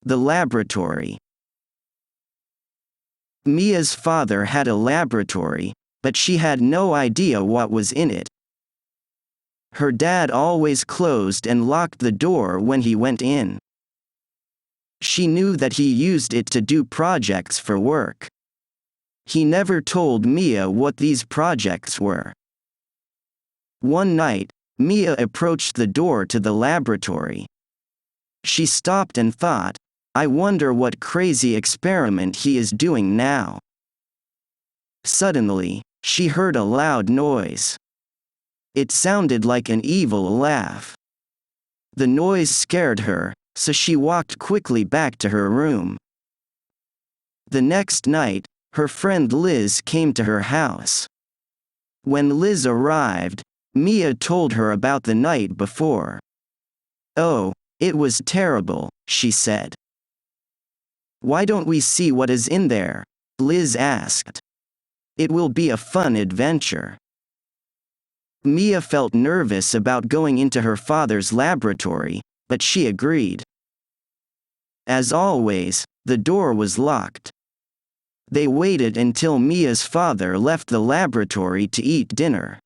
The laboratory. Mia's father had a laboratory, but she had no idea what was in it. Her dad always closed and locked the door when he went in. She knew that he used it to do projects for work. He never told Mia what these projects were. One night, Mia approached the door to the laboratory. She stopped and thought, "I wonder what crazy experiment he is doing now." Suddenly, she heard a loud noise. It sounded like an evil laugh. The noise scared her, so she walked quickly back to her room. The next night, her friend Liz came to her house. When Liz arrived, Mia told her about the night before. "Oh, it was terrible," she said. "Why don't we see what is in there?" Liz asked. "It will be a fun adventure." Mia felt nervous about going into her father's laboratory, but she agreed. As always, the door was locked. They waited until Mia's father left the laboratory to eat dinner.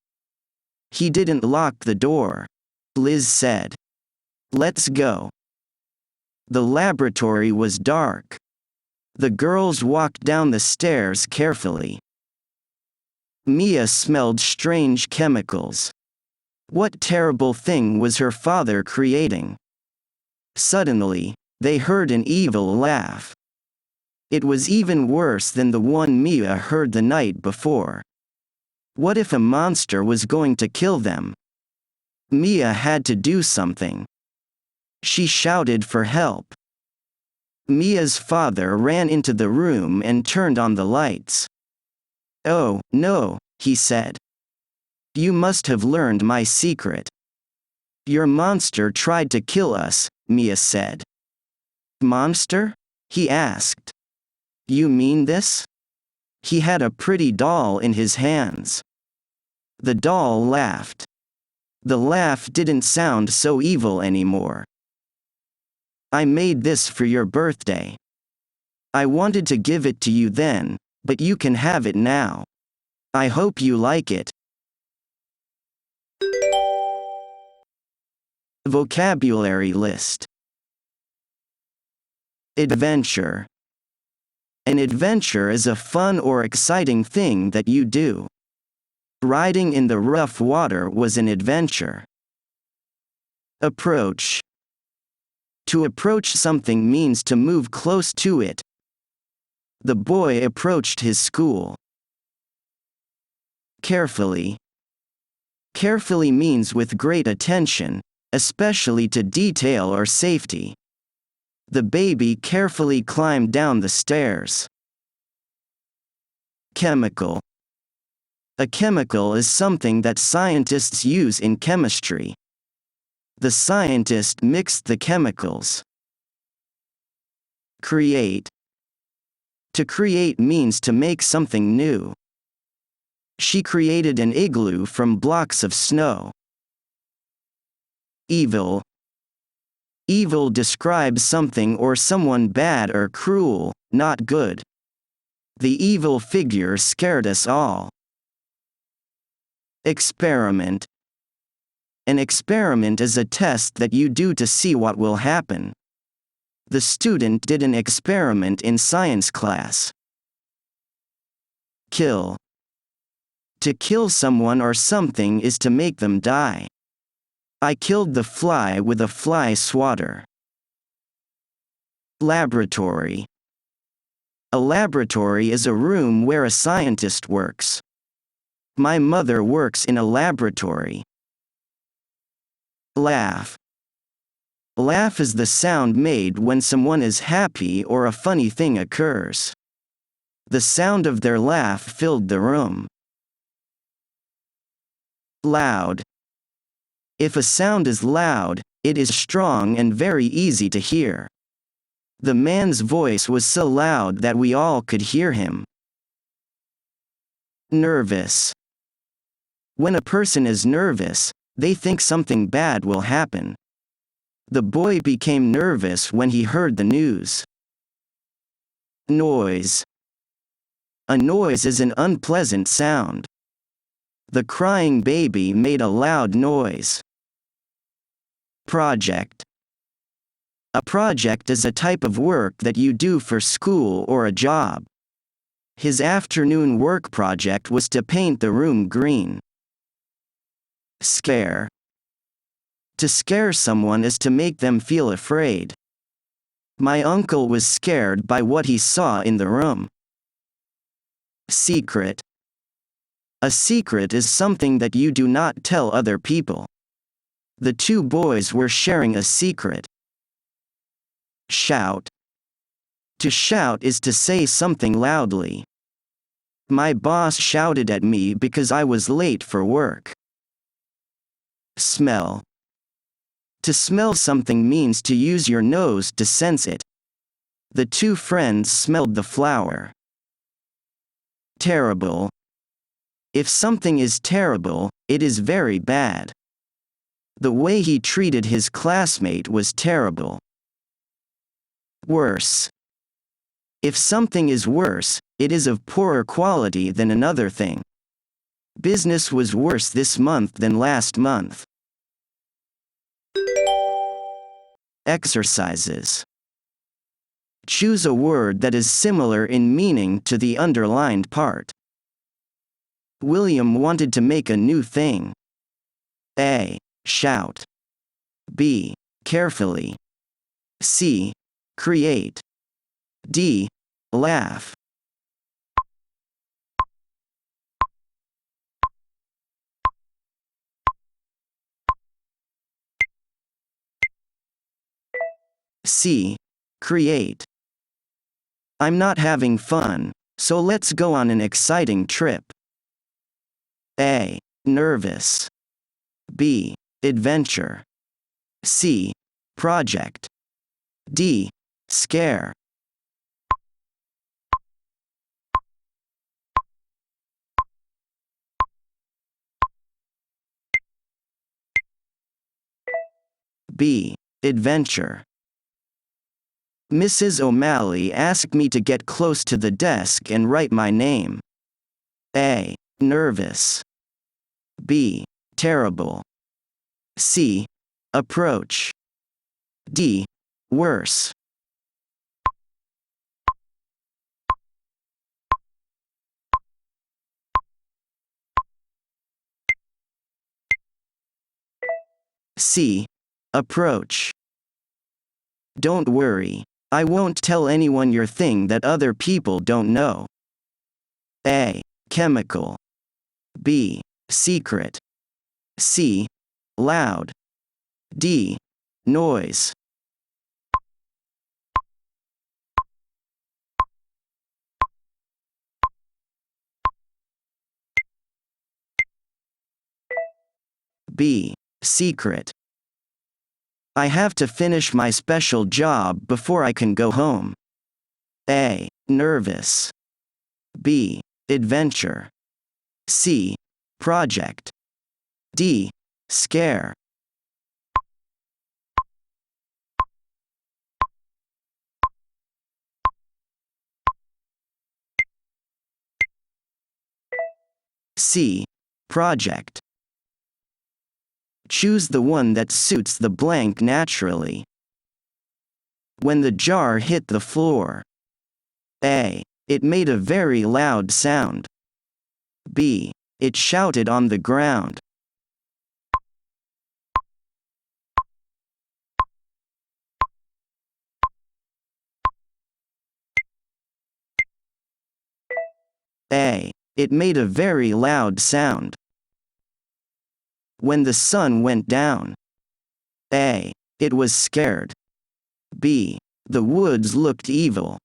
"He didn't lock the door," Liz said. "Let's go." The laboratory was dark. The girls walked down the stairs carefully. Mia smelled strange chemicals. What terrible thing was her father creating? Suddenly, they heard an evil laugh. It was even worse than the one Mia heard the night before. What if a monster was going to kill them? Mia had to do something. She shouted for help. Mia's father ran into the room and turned on the lights. "Oh, no," he said. "You must have learned my secret." "Your monster tried to kill us," Mia said. "Monster?" he asked. "You mean this?" He had a pretty doll in his hands. The doll laughed. The laugh didn't sound so evil anymore. "I made this for your birthday. I wanted to give it to you then, but you can have it now. I hope you like it." Vocabulary list. Adventure. An adventure is a fun or exciting thing that you do. Riding in the rough water was an adventure. Approach. To approach something means to move close to it. The boy approached his school. Carefully. Carefully means with great attention, especially to detail or safety. The baby carefully climbed down the stairs. Chemical. A chemical is something that scientists use in chemistry. The scientist mixed the chemicals. Create. To create means to make something new. She created an igloo from blocks of snow. Evil. Evil describes something or someone bad or cruel, not good. The evil figure scared us all. Experiment. An experiment is a test that you do to see what will happen. The student did an experiment in science class. Kill. To kill someone or something is to make them die. I killed the fly with a fly swatter. Laboratory. A laboratory is a room where a scientist works. My mother works in a laboratory. Laugh. Laugh is the sound made when someone is happy or a funny thing occurs. The sound of their laugh filled the room. Loud. If a sound is loud, it is strong and very easy to hear. The man's voice was so loud that we all could hear him. Nervous. When a person is nervous, they think something bad will happen. The boy became nervous when he heard the news. Noise. A noise is an unpleasant sound. The crying baby made a loud noise. Project. A project is a type of work that you do for school or a job. His afternoon work project was to paint the room green. Scare. To scare someone is to make them feel afraid. My uncle was scared by what he saw in the room. Secret. A secret is something that you do not tell other people. The two boys were sharing a secret. Shout. To shout is to say something loudly. My boss shouted at me because I was late for work. Smell. To smell something means to use your nose to sense it. The two friends smelled the flower. Terrible. If something is terrible, it is very bad. The way he treated his classmate was terrible. Worse. If something is worse, it is of poorer quality than another thing. Business was worse this month than last month. Exercises. Choose a word that is similar in meaning to the underlined part. William wanted to make a new thing. A. Shout. B. Carefully. C. Create. D. Laugh. C. Create. I'm not having fun, so let's go on an exciting trip. A. Nervous. B. Adventure. C. Project. D. Scare. B. Adventure. Mrs. O'Malley asked me to get close to the desk and write my name. A. Nervous. B. Terrible. C. Approach. D. Worse. C. Approach. Don't worry. I won't tell anyone your thing that other people don't know. A. Chemical. B. Secret. C. Loud. D. Noise. B. Secret. I have to finish my special job before I can go home. A. Nervous. B. Adventure. C. Project. D. Scare. C. Project. Choose the one that suits the blank naturally. When the jar hit the floor. A. It made a very loud sound. B. It shouted on the ground. A. It made a very loud sound. When the sun went down. A. It was scared. B. The woods looked evil.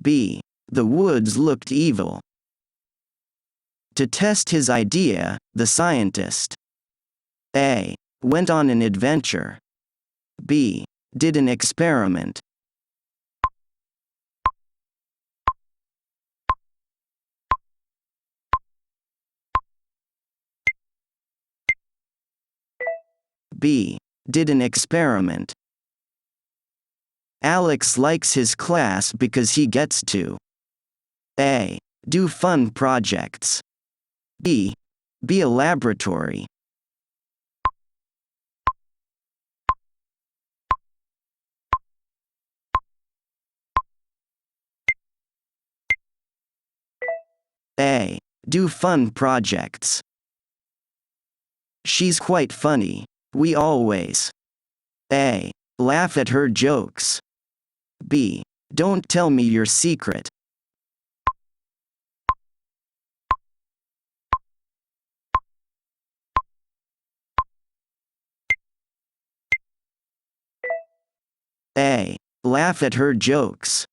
B. The woods looked evil. To test his idea, the scientist A. went on an adventure. B. did an experiment. B. Did an experiment. Alex likes his class because he gets to A. Do fun projects. B. Be a laboratory. A. Do fun projects. She's quite funny. We always A. Laugh at her jokes. B. Don't tell me your secret. A. Laugh at her jokes.